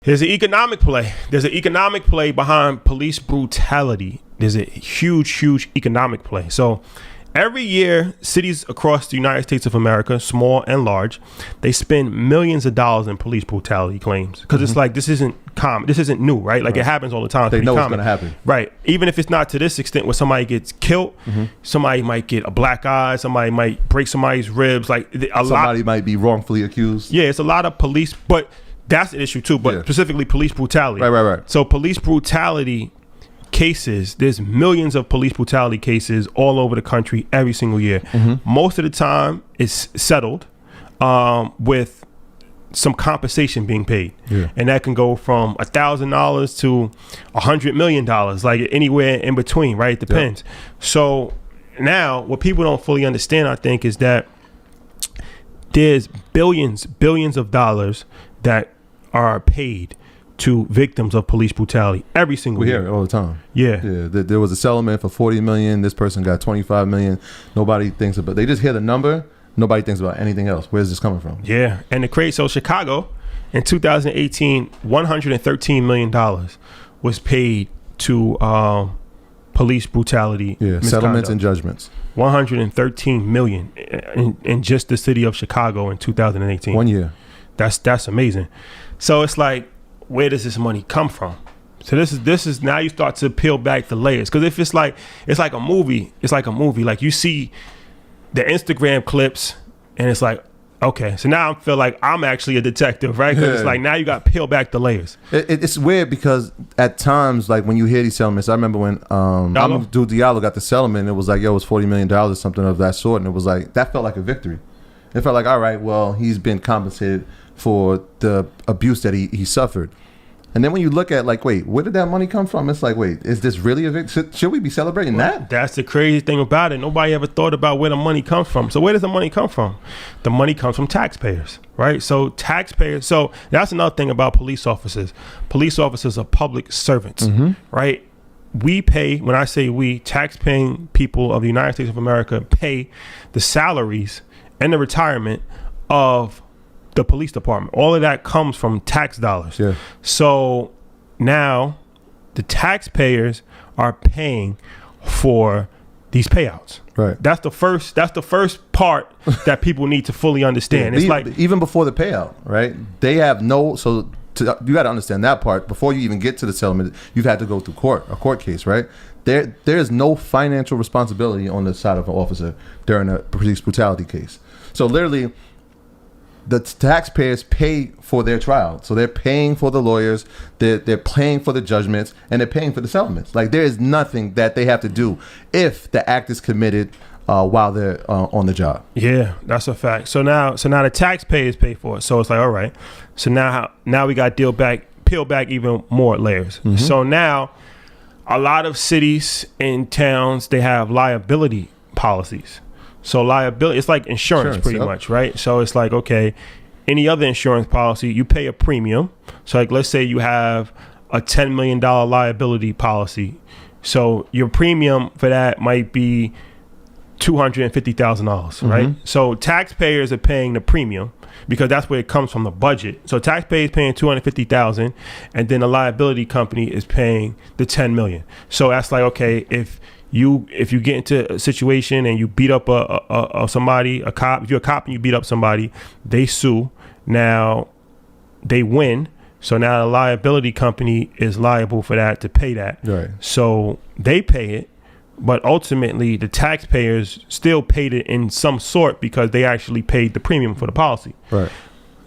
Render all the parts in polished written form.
Here's an economic play. There's an economic play behind police brutality. There's a huge economic play. So every year, cities across the United States of America, small and large, they spend millions of dollars in police brutality claims. Because it's like, this isn't common. This isn't new, right? Like it happens all the time. They know it's going to happen. Right. Even if it's not to this extent where somebody gets killed, somebody might get a black eye, somebody might break somebody's ribs. Like somebody might be wrongfully accused. Yeah, it's a lot of police, but that's an issue too, but specifically police brutality. Right. So police brutality cases, there's millions of police brutality cases all over the country every single year. Most of the time it's settled with some compensation being paid. And that can go from $1,000 to $100 million, like anywhere in between, right? It depends. So now what people don't fully understand, I think, is that there's billions of dollars that are paid to victims of police brutality every single year. We hear it all the time. Yeah. There was a settlement for $40 million. This person got $25 million. Nobody thinks about. They just hear the number. Nobody thinks about anything else. Where's this coming from? Yeah, and the crazy. So Chicago, in 2018, $113 million was paid to police brutality. Settlements and judgments. 113 million in just the city of Chicago in 2018. 1 year. That's amazing. So it's like, where does this money come from? So this is now you start to peel back the layers, because if it's like a movie, like you see the Instagram clips and it's like, okay, so now I feel like I'm actually a detective, right? Because it's like now you got to peel back the layers. It's weird because at times, like when you hear these settlements, I remember when Amadou Diallo got the settlement, it was like, yo, it was $40 million or something of that sort, and it was like, that felt like a victory. It felt like, all right, well, he's been compensated for the abuse that he suffered. And then when you look at, like, wait, where did that money come from? It's like, wait, is this really a victory? Should we be celebrating that? That's the crazy thing about it. Nobody ever thought about where the money comes from. So where does the money come from? The money comes from taxpayers, right? So taxpayers. So that's another thing about police officers. Police officers are public servants, right? We pay, when I say we, tax-paying people of the United States of America pay the salaries and the retirement of the police department. All of that comes from tax dollars. So now the taxpayers are paying for these payouts. Right. That's the first part that people need to fully understand. It's like, even before the payout, right? They have you got to understand that part. Before you even get to the settlement, you've had to go through a court case, right? There's no financial responsibility on the side of an officer during a police brutality case. So literally, the taxpayers pay for their trial. So they're paying for the lawyers, they're paying for the judgments, and they're paying for the settlements. Like, there is nothing that they have to do if the act is committed while they're on the job. Yeah, that's a fact. So now the taxpayers pay for it. So it's like, all right. So now we got to peel back even more layers. So now a lot of cities and towns, they have liability policies. So liability, it's like insurance pretty much, right? So it's like, okay, any other insurance policy, you pay a premium. So like, let's say you have a $10 million liability policy. So your premium for that might be $250,000, right? So taxpayers are paying the premium because that's where it comes from, the budget. So taxpayers paying $250,000, and then the liability company is paying the $10 million. So that's like, okay, if you get into a situation and you beat up somebody, a cop, if you're a cop and you beat up somebody, they sue. Now they win. So now the liability company is liable for that, to pay that. Right. So they pay it, but ultimately the taxpayers still paid it in some sort because they actually paid the premium for the policy. Right.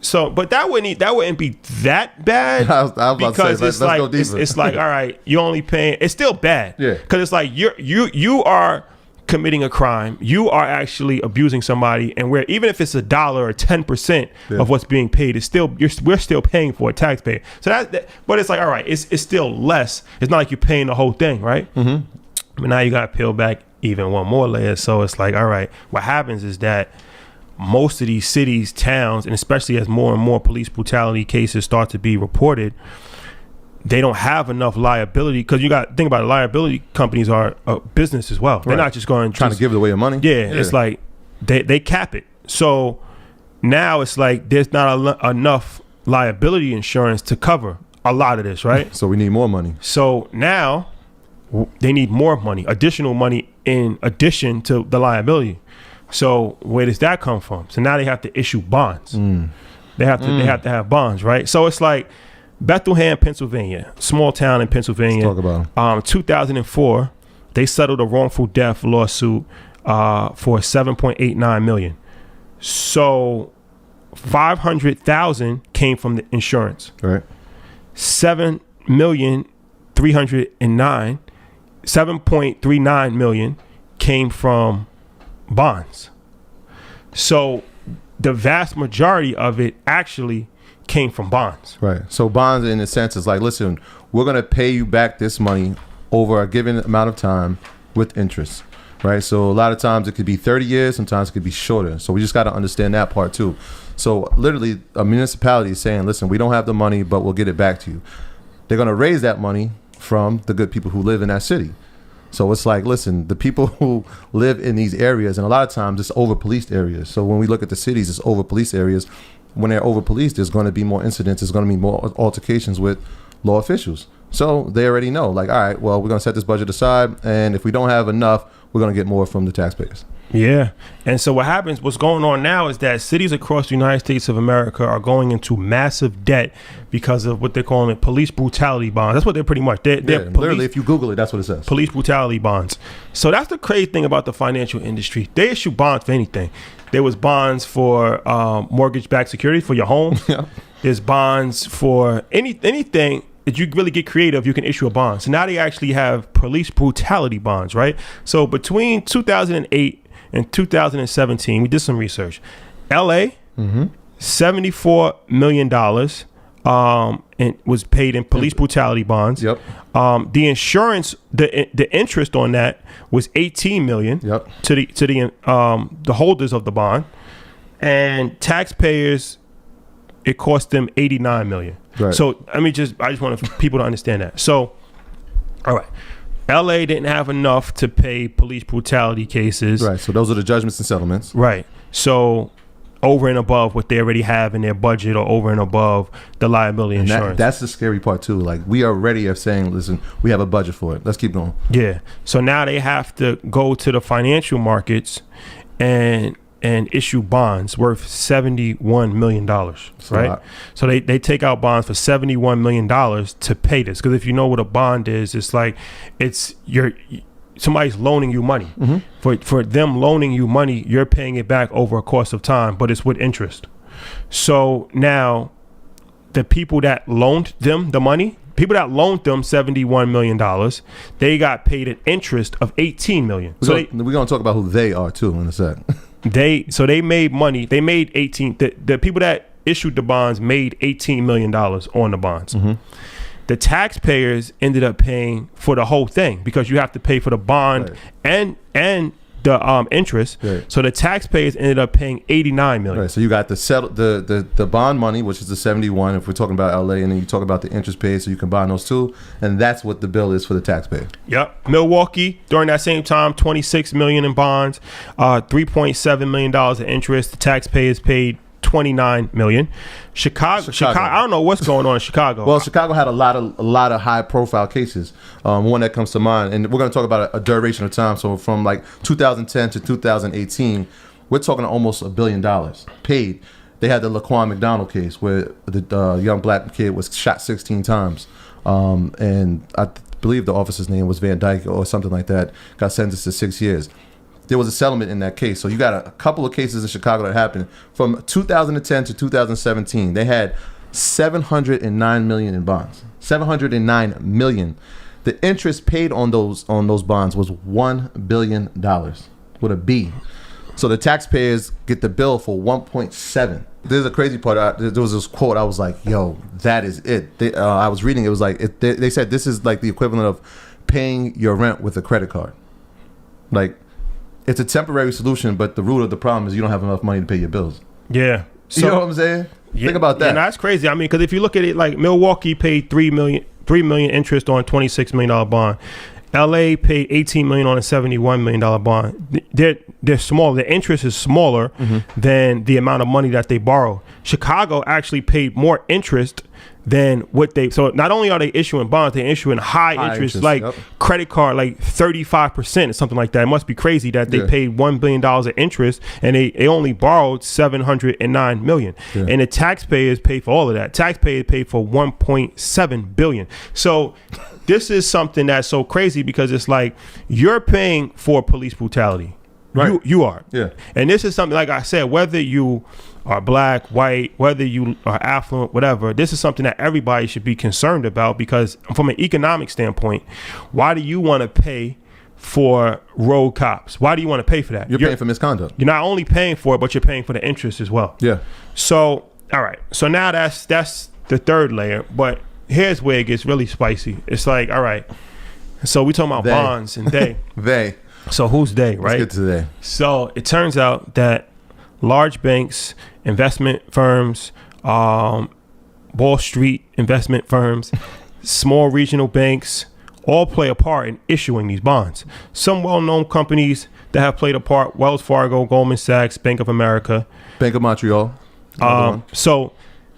So, but that wouldn't be that bad. I was about because to say, let's go deeper. It's like, all right, you're only paying. It's still bad. Yeah. Because it's like you are committing a crime. You are actually abusing somebody, and where even if it's $1 or 10% of what's being paid, it's still we're still paying for a taxpayer. So that but it's like, all right, it's still less. It's not like you're paying the whole thing, right? But now you got to peel back even one more layer. So it's like, all right, what happens is that most of these cities, towns, and especially as more and more police brutality cases start to be reported, they don't have enough liability, because you got to think about it, liability companies are a business as well. They're not just trying to give away your money. Yeah, it's like they cap it. So now it's like there's not enough liability insurance to cover a lot of this, right? So we need more money. So now they need more money, additional money in addition to the liability. So where does that come from? So now they have to issue bonds. They have to have bonds, right? So it's like Bethlehem, Pennsylvania, small town in Pennsylvania. Let's talk about 2004, they settled a wrongful death lawsuit for $7.89 million. So 500,000 came from the insurance. Right. 7.39 million came from bonds. So the vast majority of it actually came from bonds. Right. So bonds, in a sense, is like, listen, we're going to pay you back this money over a given amount of time with interest. Right. So a lot of times it could be 30 years. Sometimes it could be shorter. So we just got to understand that part too. So literally a municipality is saying, listen, we don't have the money, but we'll get it back to you. They're going to raise that money from the good people who live in that city. So it's like, listen, the people who live in these areas, and a lot of times it's over-policed areas. So when we look at the cities, it's over-policed areas. When they're over-policed, there's going to be more incidents. There's going to be more altercations with law officials. So they already know, like, all right, well, we're going to set this budget aside. And if we don't have enough, we're going to get more from the taxpayers. Yeah. And so what happens, what's going on now is that cities across the United States of America are going into massive debt because of what they're calling it police brutality bonds. That's what they're pretty much. They're literally, if you Google it, that's what it says. Police brutality bonds. So that's the crazy thing about the financial industry. They issue bonds for anything. There was bonds for mortgage-backed security for your home. Yeah. There's bonds for anything. If you really get creative, you can issue a bond. So now they actually have police brutality bonds, right? So between 2008 and 2017, we did some research. LA, $74 million and was paid in police brutality bonds. Yep. The insurance, the interest on that was $18 million to the holders of the bond, and taxpayers, it cost them $89 million. Right. So I just want people to understand that. So, all right, LA didn't have enough to pay police brutality cases. Right. So those are the judgments and settlements. Right. So over and above what they already have in their budget, or over and above the liability insurance. That's the scary part too. Like, we already are saying, listen, we have a budget for it. Let's keep going. Yeah. So now they have to go to the financial markets and issue bonds worth $71 million, right? So they take out bonds for $71 million to pay this. Because if you know what a bond is, it's like somebody's loaning you money. For them loaning you money, you're paying it back over a course of time, but it's with interest. So now the people that loaned them the money, people that loaned them $71 million, they got paid an interest of $18 million. We're going to talk about who they are too in a sec. They made money. They made 18. The people that issued the bonds made $18 million on the bonds. The taxpayers ended up paying for the whole thing because you have to pay for the bond and the interest. Right. So the taxpayers ended up paying $89 million. Right. So you got the bond money, which is the 71 if we're talking about LA, and then you talk about the interest paid, so you combine those two, and that's what the bill is for the taxpayer. Yep. Milwaukee during that same time, $26 million in bonds, $3.7 million in interest. The taxpayers paid $29 million. Chicago, I don't know what's going on in Chicago. Well, Chicago had a lot of high profile cases. One that comes to mind, and we're going to talk about a duration of time. So from like 2010 to 2018, we're talking almost $1 billion paid. They had the Laquan McDonald case where the young black kid was shot 16 times, and I believe the officer's name was Van Dyke or something like that. Got sentenced to 6 years. There was a settlement in that case. So you got a couple of cases in Chicago that happened from 2010 to 2017. They had $709 million in bonds. $709 million. The interest paid on those bonds was $1 billion with a B. So the taxpayers get the bill for 1.7. There's a crazy part. There was this quote. I was like, "Yo, that is it." I was reading. It was like they said this is like the equivalent of paying your rent with a credit card. Like, it's a temporary solution, but the root of the problem is you don't have enough money to pay your bills. Yeah. So, you know what I'm saying? Yeah, think about that. And that's crazy. I mean, because if you look at it, like Milwaukee paid $3 million interest on $26 million bond. LA paid $18 million on a $71 million bond. They're small. The interest is smaller than the amount of money that they borrow. Chicago actually paid more interest than what they. So not only are they issuing bonds, they're issuing high interest, like credit card, like 35% or something like that. It must be crazy that they paid $1 billion of interest and they only borrowed $709 million. Yeah. And the taxpayers pay for all of that. Taxpayers pay for $1.7 billion. So this is something that's so crazy because it's like you're paying for police brutality. Right. You are. Yeah. And this is something, like I said, whether you are black, white, whether you are affluent, whatever, this is something that everybody should be concerned about because from an economic standpoint, why do you want to pay for road cops? Why do you want to pay for that? You're paying for misconduct. You're not only paying for it, but you're paying for the interest as well. Yeah. So, all right. So now that's the third layer, but here's where it gets really spicy. It's like, all right, so we talking about bonds and they. So who's they, right? Let's get to they. So it turns out that large banks, investment firms, Wall Street investment firms, small regional banks, all play a part in issuing these bonds. Some well-known companies that have played a part: Wells Fargo, Goldman Sachs, Bank of America, Bank of Montreal. So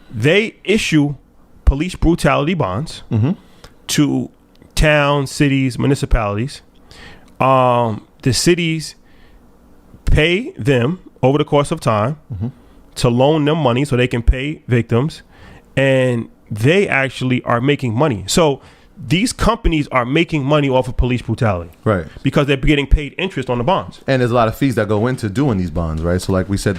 they issue police brutality bonds to towns, cities, municipalities. The cities pay them over the course of time to loan them money so they can pay victims, and they actually are making money. So these companies are making money off of police brutality, right? Because they're getting paid interest on the bonds. And there's a lot of fees that go into doing these bonds, right? So like we said,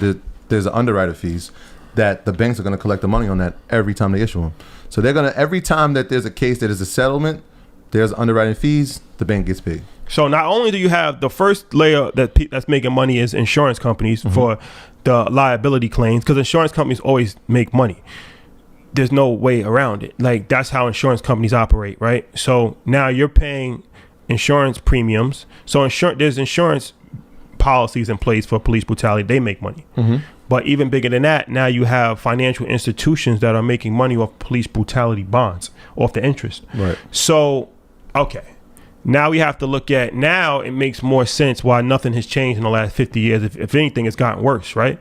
there's an underwriter fees that the banks are going to collect the money on that every time they issue them. So they're going to, every time that there's a case that is a settlement, there's underwriting fees, the bank gets paid. So not only do you have the first layer that's making money is insurance companies for the liability claims, because insurance companies always make money. There's no way around it. Like that's how insurance companies operate, right? So now you're paying insurance premiums. So there's insurance policies in place for police brutality. They make money. But even bigger than that, now you have financial institutions that are making money off police brutality bonds, off the interest. Right. So, okay. Now we have to look at, now it makes more sense why nothing has changed in the last 50 years. If anything, it's gotten worse, right?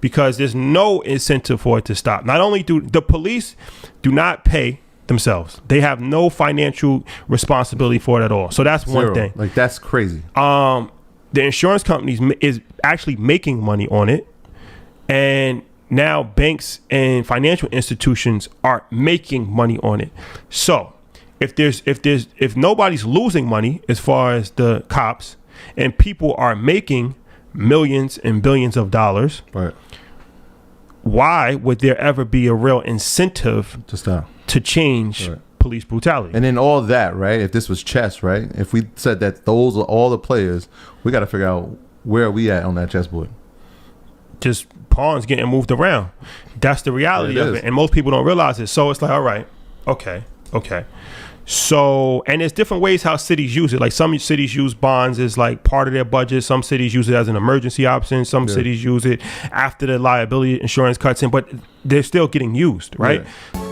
Because there's no incentive for it to stop. Not only do the police do not pay themselves, they have no financial responsibility for it at all. So that's one thing. Like that's crazy. The insurance companies is actually making money on it, and now banks and financial institutions are making money on it. So if nobody's losing money as far as the cops, and people are making millions and billions of dollars, right, why would there ever be a real incentive to stop, to change police brutality? And then all that, right? If this was chess, right? If we said that those are all the players, we got to figure out where are we at on that chessboard. Just pawns getting moved around. That's the reality of it, and most people don't realize it. So it's like, all right, okay. So, and there's different ways how cities use it. Like some cities use bonds as like part of their budget. Some cities use it as an emergency option. Some cities use it after the liability insurance cuts in, but they're still getting used, right? Yeah.